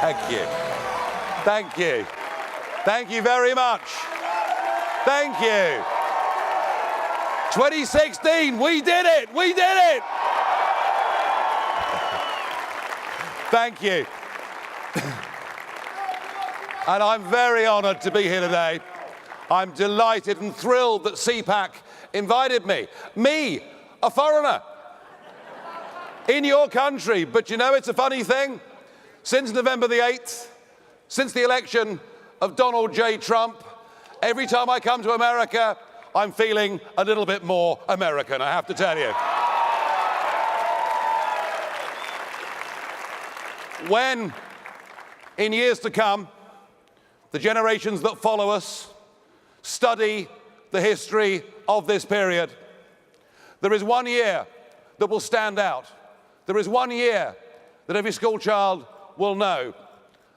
Thank you. Thank you. Thank you very much. Thank you. 2016, we did it. We did it. Thank you. And I'm very honoured to be here today. I'm delighted and thrilled that CPAC invited me. Me, a foreigner, in your country. But you know, it's a funny thing. Since November the 8th, since the election of Donald J. Trump, every time I come to America, I'm feeling a little bit more American, I have to tell you. When, in years to come, the generations that follow us study the history of this period, there is one year that will stand out. There is one year that every school child will know,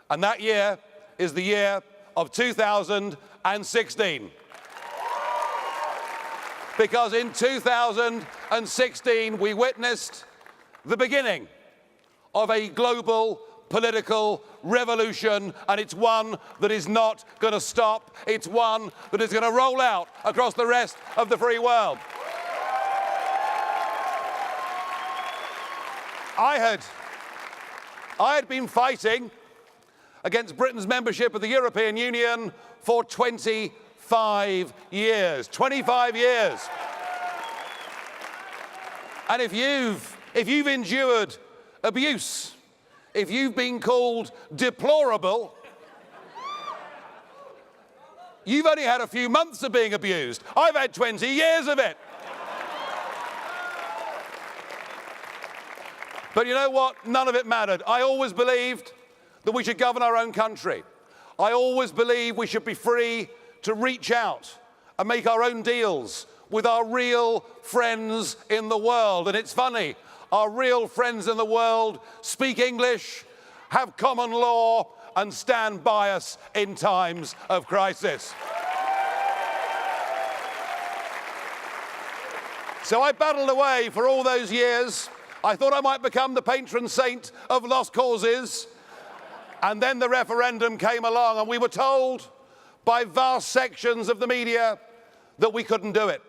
and that year is the year of 2016. Because in 2016, we witnessed the beginning of a global political revolution, and it's one that is not going to stop. It's one that is going to roll out across the rest of the free world. I had been fighting against Britain's membership of the European Union for 25 years. 25 years. And if you've endured abuse, if you've been called deplorable, you've only had a few months of being abused. I've had 20 years of it. But you know what? None of it mattered. I always believed that we should govern our own country. I always believed we should be free to reach out and make our own deals with our real friends in the world. And it's funny, our real friends in the world speak English, have common law, and stand by us in times of crisis. So I battled away for all those years. I thought I might become the patron saint of lost causes. And then the referendum came along, and we were told by vast sections of the media that we couldn't do it.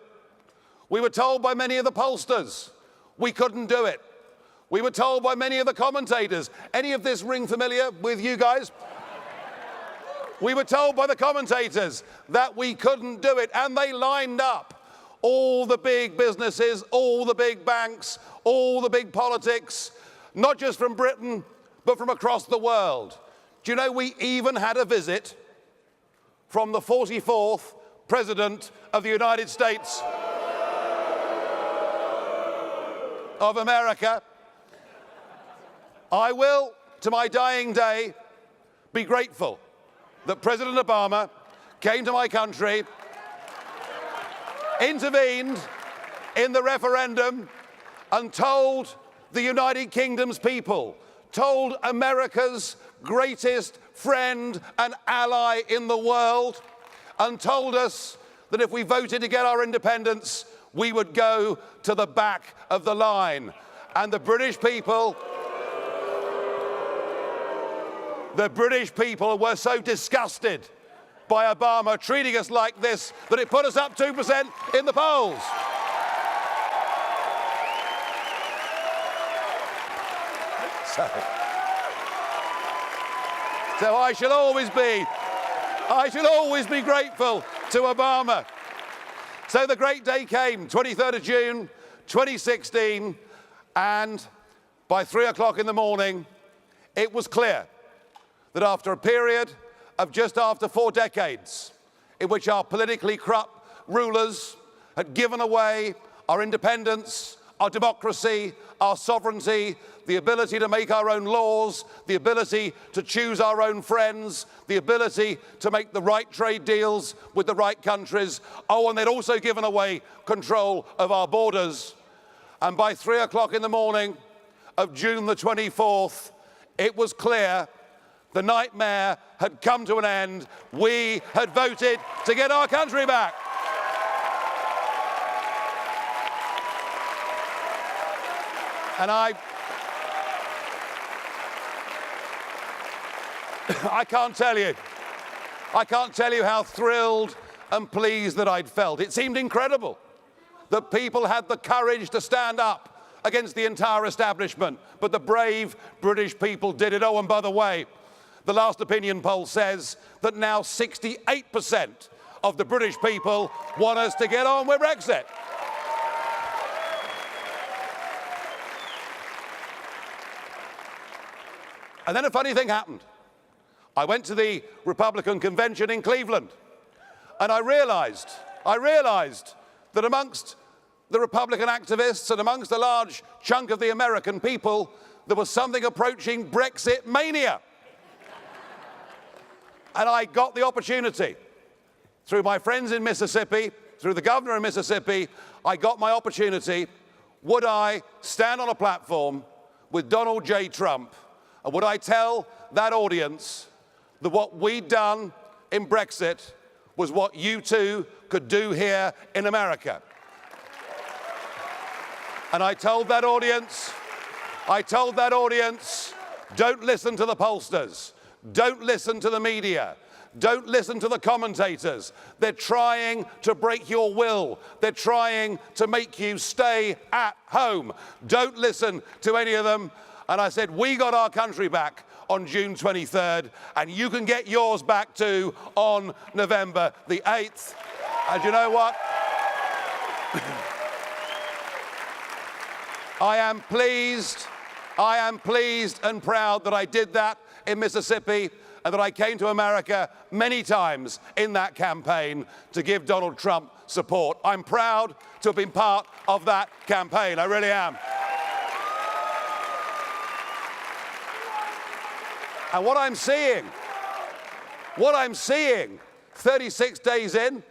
We were told by many of the pollsters we couldn't do it. We were told by many of the commentators. Any of this ring familiar with you guys? We were told by the commentators that we couldn't do it, and they lined up all the big businesses, all the big banks, all the big politics, not just from Britain, but from across the world. Do you know we even had a visit from the 44th President of the United States of America? I will, to my dying day, be grateful that President Obama came to my country, intervened in the referendum, and told the United Kingdom's people, told America's greatest friend and ally in the world, and told us that if we voted to get our independence, we would go to the back of the line. And the British people were so disgusted by Obama treating us like this that it put us up 2% in the polls. So I shall always be grateful to Obama. So the great day came, 23rd of June, 2016, and by 3 o'clock in the morning, it was clear that after a period of just after 4 decades in which our politically corrupt rulers had given away our independence, our democracy, our sovereignty, the ability to make our own laws, the ability to choose our own friends, the ability to make the right trade deals with the right countries. Oh, and they'd also given away control of our borders. And by 3 o'clock in the morning of June the 24th, it was clear the nightmare had come to an end. We had voted to get our country back. And I can't tell you how thrilled and pleased that I'd felt. It seemed incredible that people had the courage to stand up against the entire establishment, but the brave British people did it. Oh, and by the way, the last opinion poll says that now 68% of the British people want us to get on with Brexit. And then a funny thing happened. I went to the Republican convention in Cleveland, and I realized that amongst the Republican activists and amongst a large chunk of the American people, there was something approaching Brexit mania. And I got the opportunity, through my friends in Mississippi, through the governor of Mississippi, I got my opportunity. Would I stand on a platform with Donald J. Trump, and would I tell that audience that what we'd done in Brexit was what you too could do here in America? And I told that audience, don't listen to the pollsters. Don't listen to the media. Don't listen to the commentators. They're trying to break your will. They're trying to make you stay at home. Don't listen to any of them. And I said, we got our country back on June 23rd, and you can get yours back too on November the 8th. And you know what? I am pleased and proud that I did that in Mississippi, and that I came to America many times in that campaign to give Donald Trump support. I'm proud to have been part of that campaign. I really am. And what I'm seeing 36 days in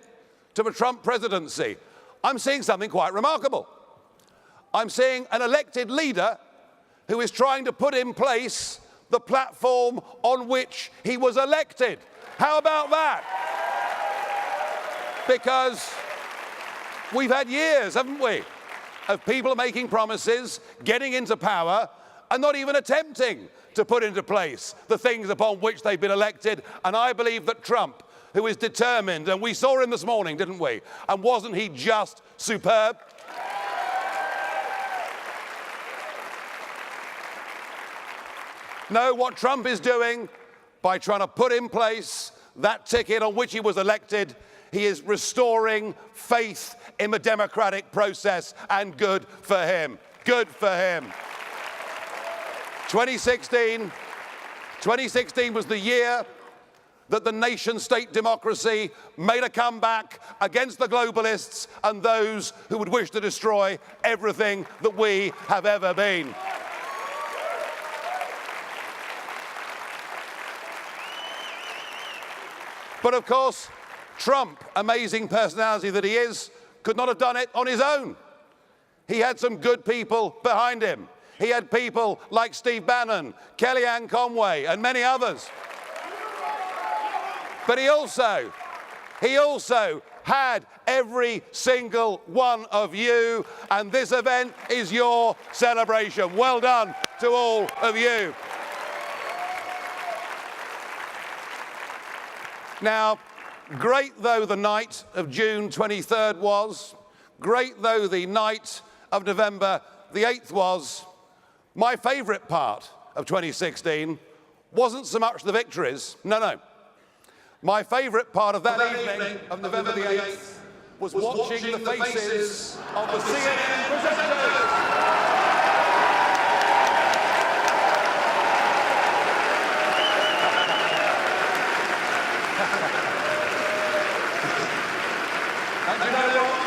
to the Trump presidency, I'm seeing something quite remarkable. I'm seeing an elected leader who is trying to put in place the platform on which he was elected. How about that? Because we've had years, haven't we, of people making promises, getting into power, and not even attempting to put into place the things upon which they've been elected. And I believe that Trump, who is determined, and we saw him this morning, didn't we? And wasn't he just superb? No, what Trump is doing by trying to put in place that ticket on which he was elected, he is restoring faith in the democratic process, and good for him. Good for him. 2016 was the year that the nation-state democracy made a comeback against the globalists and those who would wish to destroy everything that we have ever been. But of course, Trump, amazing personality that he is, could not have done it on his own. He had some good people behind him. He had people like Steve Bannon, Kellyanne Conway, and many others. But he also had every single one of you, and this event is your celebration. Well done to all of you. Now, great though the night of June 23rd was, great though the night of November the 8th was, my favourite part of 2016 wasn't so much the victories, no. My favourite part of that evening of November the 8th was watching the faces of the CNN presenters. And you know what?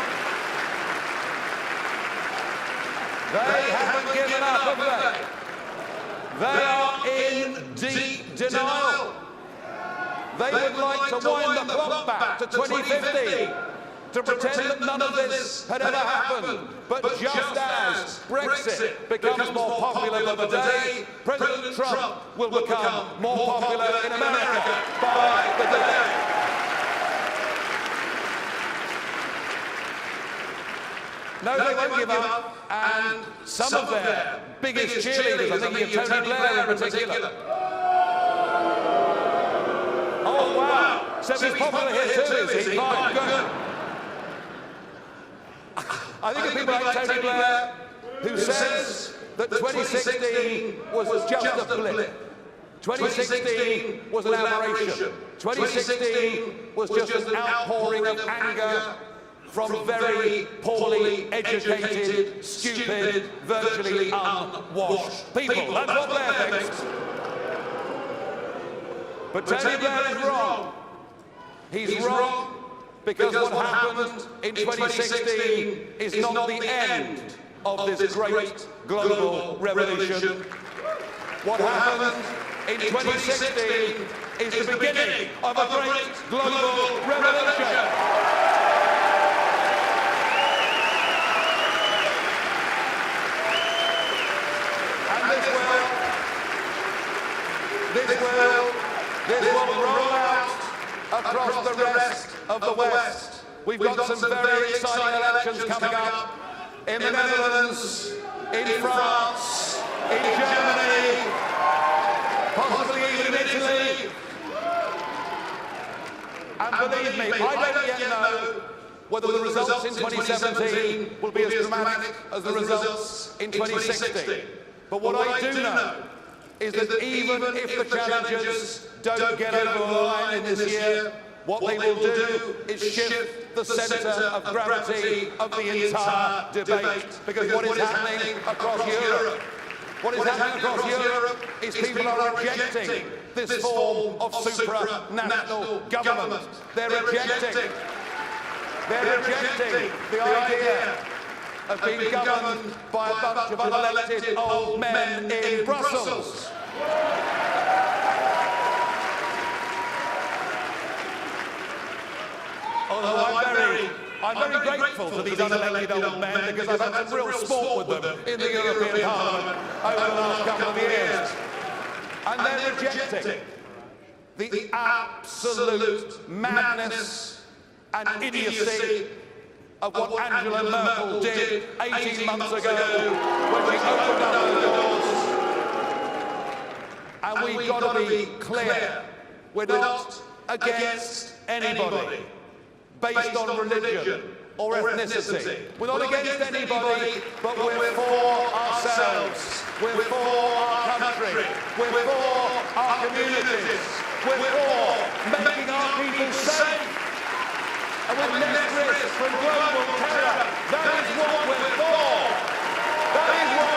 They haven't given up, have they? They are in deep denial. They would like to wind the clock back to 2050 to pretend that none of this had ever happened. But just as Brexit becomes more popular by the day, President Trump will become more popular in America by the day. No, they won't give up. and some of their biggest cheerleaders, I'm thinking of Tony Blair in particular. Oh, wow. So he's popular here too, is he? Fine, good. I think of people like Tony Blair, who says that 2016 was just a blip. 2016 was an aberration. 2016 was just an outpouring of anger from very poorly educated, stupid, virtually unwashed people. That's what Blair thinks. But Tony Blair is wrong. He's wrong because what happened in 2016 is not the end of this great global revolution. What happened in 2016 is the beginning of a great global revolution. And this will roll out across the rest of the West. We've got some very exciting elections coming up in the Netherlands, in France, in Germany, possibly even in Italy. And believe me, I don't yet know whether the results in 2017 will be as dramatic as the results in 2016. But what I do know is that even if the challengers don't get over the line in this year, what they will do is shift the centre of gravity of the entire debate. Because what is happening across Europe, is people are rejecting this form of supranational government. They're rejecting the idea of being governed by a bunch of unelected old men in Brussels. Although I'm very grateful to these unelected old men because I've had some real sport with them in the European Parliament over the last couple of years. And they're rejecting the absolute madness and idiocy of what Angela Merkel did 18 months ago when she opened up the doors. And we've got to be clear, we're not against anybody based on religion or ethnicity. We're not against anybody, but we're for ourselves. We're for our country. We're for our communities. We're for making our people safe. And with less risk from global terror. That is what we're for. That is what